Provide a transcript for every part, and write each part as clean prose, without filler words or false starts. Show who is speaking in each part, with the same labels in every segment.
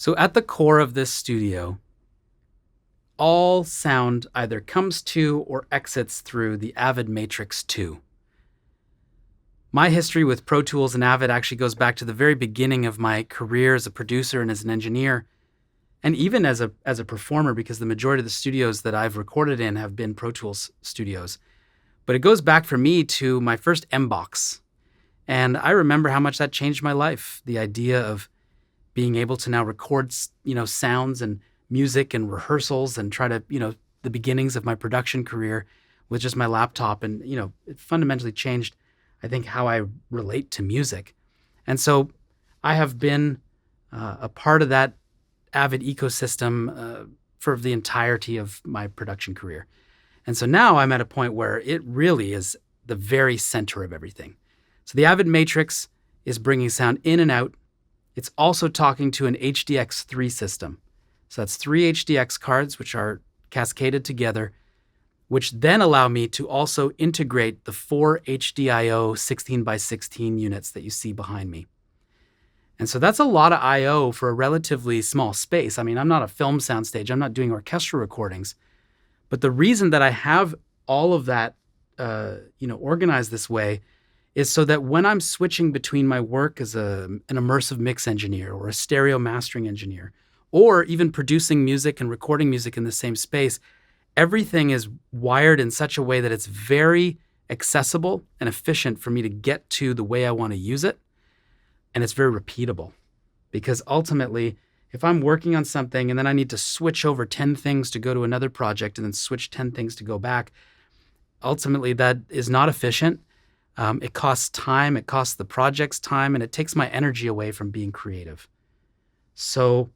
Speaker 1: So at the core of this studio, all sound either comes to or exits through the Avid Matrix II. My history with Pro Tools and Avid actually goes back to the very beginning of my career as a producer and as an engineer, and even as a performer, because the majority of the studios that I've recorded in have been Pro Tools studios. But it goes back for me to my first M-Box. And I remember how much that changed my life. The idea of being able to now record, sounds and music and rehearsals and try to, the beginnings of my production career with just my laptop. And, it fundamentally changed, I think, how I relate to music. And so I have been a part of that Avid ecosystem for the entirety of my production career. And so now I'm at a point where it really is the very center of everything. So the Avid Matrix is bringing sound in and out. It's also talking to an HDX3 system. So that's 3 HDX cards, which are cascaded together, which then allow me to also integrate the 4 HDIO 16x16 units that you see behind me. And so that's a lot of I/O for a relatively small space. I mean, I'm not a film soundstage. I'm not doing orchestral recordings. But the reason that I have all of that, organized this way is so that when I'm switching between my work as an immersive mix engineer or a stereo mastering engineer, or even producing music and recording music in the same space, everything is wired in such a way that it's very accessible and efficient for me to get to the way I want to use it. And it's very repeatable, because ultimately, if I'm working on something and then I need to switch over 10 things to go to another project and then switch 10 things to go back, ultimately that is not efficient. It costs time, it costs the project's time, and it takes my energy away from being creative. So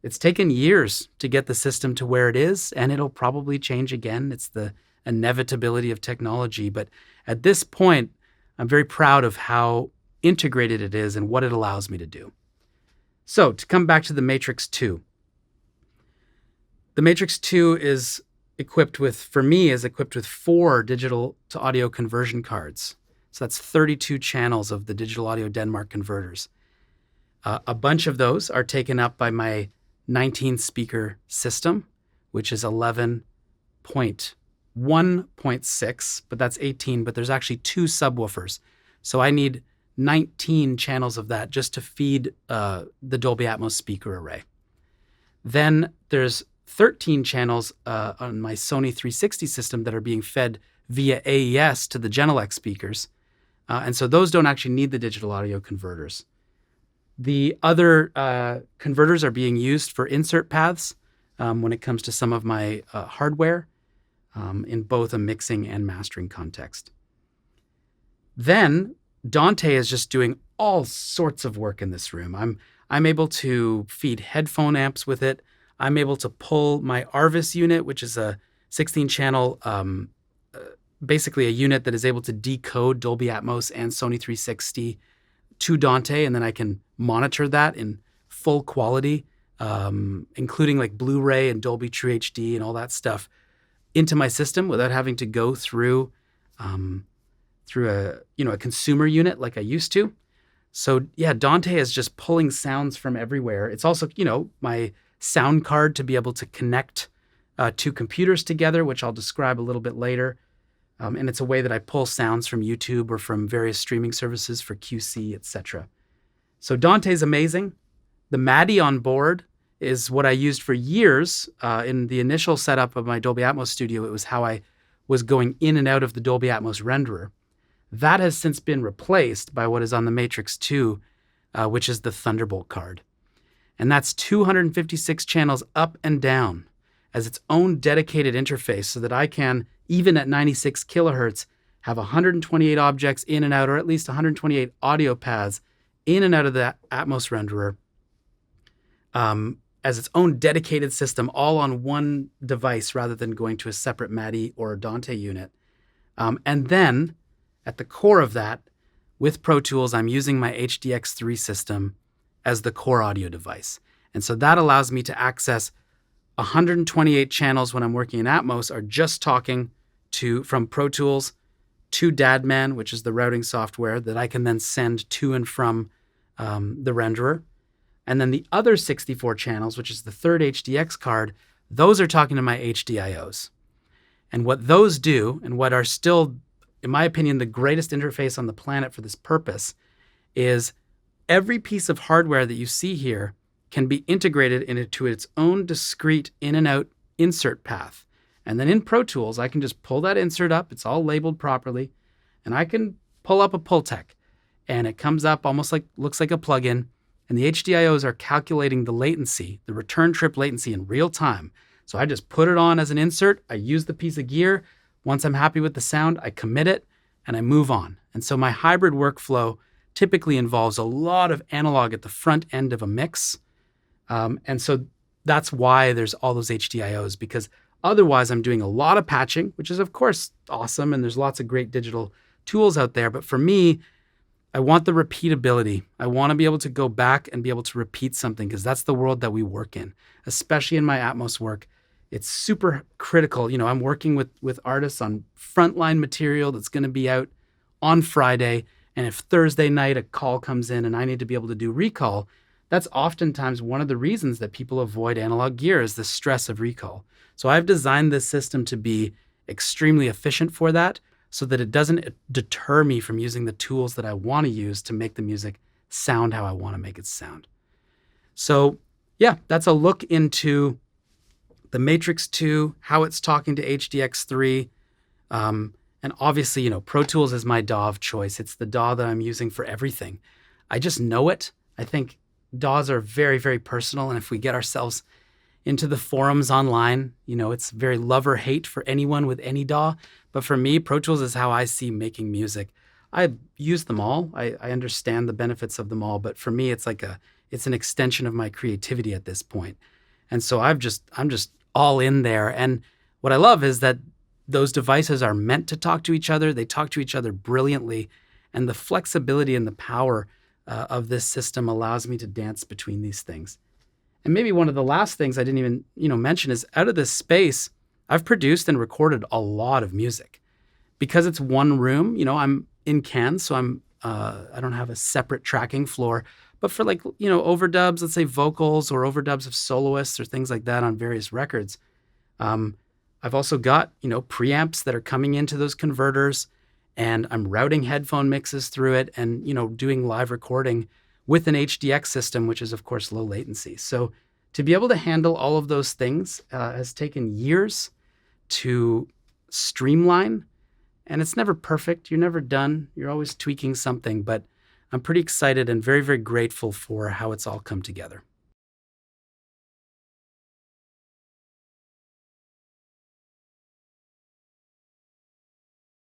Speaker 1: it's taken years to get the system to where it is, and it'll probably change again. It's the inevitability of technology. But at this point, I'm very proud of how integrated it is and what it allows me to do. So to come back to the Matrix II. The Matrix II is equipped with 4 digital to audio conversion cards. So that's 32 channels of the digital audio Denmark converters. A bunch of those are taken up by my 19 speaker system, which is 11.1.6, but that's 18, but there's actually 2 subwoofers. So I need 19 channels of that just to feed the Dolby Atmos speaker array. Then there's 13 channels on my Sony 360 system that are being fed via AES to the Genelec speakers. And so those don't actually need the digital audio converters. The other converters are being used for insert paths when it comes to some of my hardware in both a mixing and mastering context. Then Dante is just doing all sorts of work in this room. I'm able to feed headphone amps with it. I'm able to pull my Arvis unit, which is a 16-channel, basically a unit that is able to decode Dolby Atmos and Sony 360 to Dante, and then I can monitor that in full quality, including like Blu-ray and Dolby True HD and all that stuff into my system without having to go through a consumer unit like I used to. So yeah, Dante is just pulling sounds from everywhere. It's also, my sound card to be able to connect 2 computers together, which I'll describe a little bit later. And it's a way that I pull sounds from YouTube or from various streaming services for QC, etc. So Dante's amazing. The MADI on board is what I used for years in the initial setup of my Dolby Atmos studio. It was how I was going in and out of the Dolby Atmos renderer. That has since been replaced by what is on the Matrix II, which is the Thunderbolt card. And that's 256 channels up and down as its own dedicated interface so that I can, even at 96 kilohertz, have 128 objects in and out, or at least 128 audio paths in and out of the Atmos renderer as its own dedicated system, all on one device rather than going to a separate MADI or a Dante unit. And then at the core of that, with Pro Tools, I'm using my HDX3 system as the core audio device. And so that allows me to access 128 channels when I'm working in Atmos are just talking from Pro Tools to Dadman, which is the routing software that I can then send to and from the renderer. And then the other 64 channels, which is the third HDX card, those are talking to my HDIOs. And what those do, and what are still, in my opinion, the greatest interface on the planet for this purpose, is every piece of hardware that you see here can be integrated into its own discrete in and out insert path. And then in Pro Tools, I can just pull that insert up. It's all labeled properly. And I can pull up a Pultec. And it comes up almost like, looks like a plugin. And the HDIOs are calculating the latency, the return trip latency in real time. So I just put it on as an insert. I use the piece of gear. Once I'm happy with the sound, I commit it and I move on. And so my hybrid workflow typically involves a lot of analog at the front end of a mix. And so that's why there's all those HDIOs, because otherwise I'm doing a lot of patching, which is of course awesome. And there's lots of great digital tools out there. But for me, I want the repeatability. I want to be able to go back and be able to repeat something, because that's the world that we work in, especially in my Atmos work. It's super critical. I'm working with artists on frontline material that's going to be out on Friday. And if Thursday night a call comes in and I need to be able to do recall, that's oftentimes one of the reasons that people avoid analog gear, is the stress of recall. So I've designed this system to be extremely efficient for that, so that it doesn't deter me from using the tools that I want to use to make the music sound how I want to make it sound. So yeah, that's a look into the Matrix 2, how it's talking to HDX 3. And obviously, Pro Tools is my DAW of choice. It's the DAW that I'm using for everything. I just know it. I think DAWs are very, very personal. And if we get ourselves into the forums online, it's very love or hate for anyone with any DAW. But for me, Pro Tools is how I see making music. I use them all. I understand the benefits of them all. But for me, it's an extension of my creativity at this point. And so I'm just all in there. And what I love is that those devices are meant to talk to each other. They talk to each other brilliantly. And the flexibility and the power of this system allows me to dance between these things. And maybe one of the last things I didn't even mention is, out of this space, I've produced and recorded a lot of music. Because it's one room, I'm in Cannes, so I don't have a separate tracking floor. But for overdubs, let's say vocals or overdubs of soloists or things like that on various records, I've also got, preamps that are coming into those converters, and I'm routing headphone mixes through it and, doing live recording with an HDX system, which is of course low latency. So to be able to handle all of those things has taken years to streamline, and it's never perfect. You're never done. You're always tweaking something, but I'm pretty excited and very, very grateful for how it's all come together.